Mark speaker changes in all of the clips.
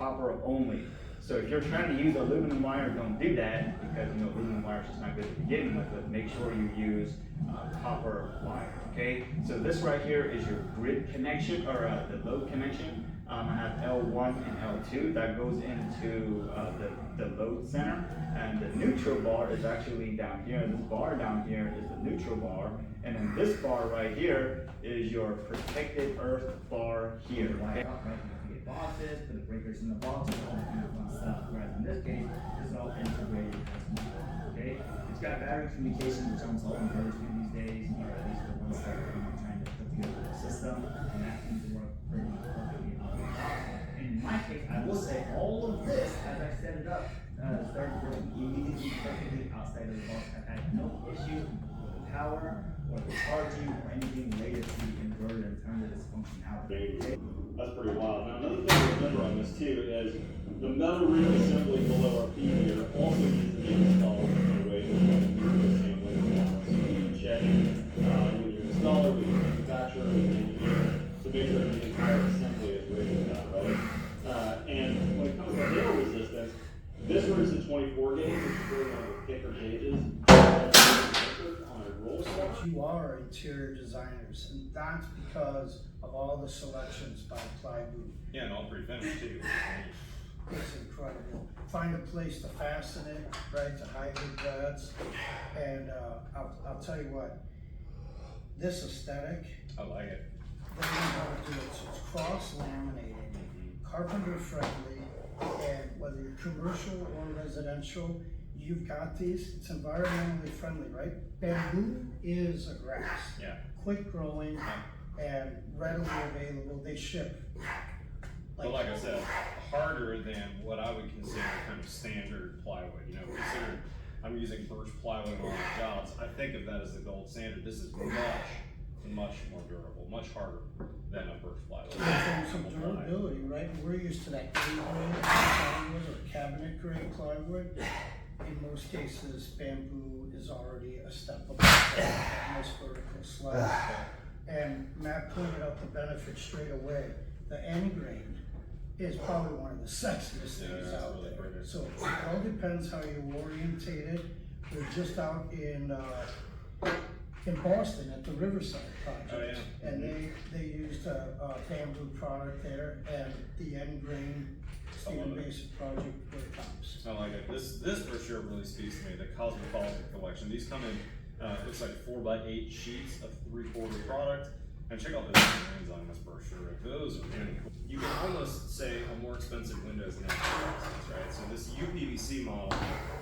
Speaker 1: copper only. So if you're trying to use aluminum wire, don't do that, because aluminum wire is just not good to begin with, but make sure you use copper wire, okay? So this right here is your grid connection, or the load connection. I have L1 and L2 that goes into the load center, and the neutral bar is actually down here. This bar down here is the neutral bar, and then this bar right here is your protected earth bar here. Okay? Get boxes, put the breakers in the boxes, all that kind of fun stuff. Whereas in this case, it's all integrated as well. Okay, it's got battery communication, which almost all inverters do these days, or at least the ones that are trying to put together the system, and that seems to work pretty much perfectly. In my case, I will say all of this, as I set it up, started working immediately perfectly outside of the box. I've had no issue with the power or the charging or anything related to the inverter in terms of its functionality.
Speaker 2: That's pretty wild. Now, another thing to remember on this too is the metal ring assembly below our feet here also needs to be installed in a way that the same way we want. So you need to check with your installer, with your manufacturer, with the engineer, to make sure that the entire assembly is really done, right? And when it comes to hail resistance, this one is a 24 gauge, which is really one of the thicker gauges. On a roll set.
Speaker 3: You are interior designers, and that's because of all the selections by Flye.
Speaker 4: Yeah, and all three finishes too.
Speaker 3: It's incredible. Find a place to fasten it, right, to hide your pads, and I'll tell you what, this aesthetic,
Speaker 4: I like it.
Speaker 3: they know how to do it. So it's cross-laminated, carpenter friendly, and whether you're commercial or residential, you've got these. It's environmentally friendly, right? Bamboo is a grass.
Speaker 4: Yeah.
Speaker 3: Quick growing and readily available. They ship.
Speaker 4: But like I said, harder than what I would consider kind of standard plywood. Consider I'm using birch plywood on my jobs. I think of that as the gold standard. This is much more durable, much harder than a birch plywood.
Speaker 3: Some durability, right? We're used to that A-grade plywood or cabinet grade plywood. In most cases, bamboo is already a step above that nice vertical slab. And Matt pointed out the benefit straight away. The end grain is probably one of the sexiest things out there.
Speaker 4: Pretty.
Speaker 3: So it all depends how you orientate it. We're just out in Boston at the Riverside project,
Speaker 4: Oh, yeah.
Speaker 3: and they used a bamboo product there, and the end grain Stephen Basic project with tops.
Speaker 4: I like it. This for sure really speaks to me. The Cosmopolitan collection. These come in looks like 4x8 sheets of 3/4 product. And check out the designs on this brochure. Those are really cool. You can almost say a more expensive windows than right? So this UPVC model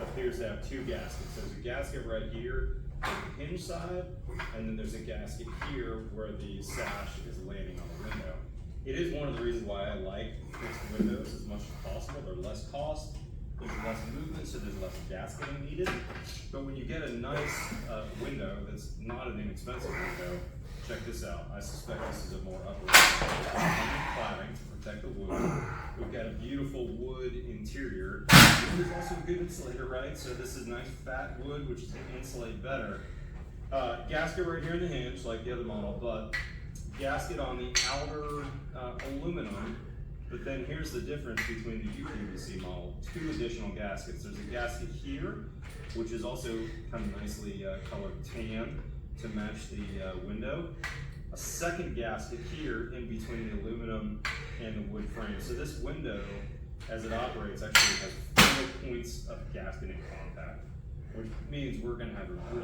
Speaker 4: appears to have two gaskets. There's a gasket right here on the hinge side, and then there's a gasket here where the sash is landing on the window. It is one of the reasons why I like fixed windows as much as possible. They're less cost, there's less movement, so there's less gasketing needed. But when you get a nice window that's not an inexpensive window, check this out. I suspect this is a more upper cladding to protect the wood. We've got a beautiful wood interior. This is also a good insulator, right? So this is nice fat wood, which can insulate better. Gasket right here in the hinge, like the other model, but gasket on the outer aluminum. But then here's the difference between the UPVC model. Two additional gaskets. There's a gasket here, which is also kind of nicely colored tan to match the window. A second gasket here in between the aluminum and the wood frame. So this window, as it operates, actually has 4 points of gasketing contact, which means we're going to have a really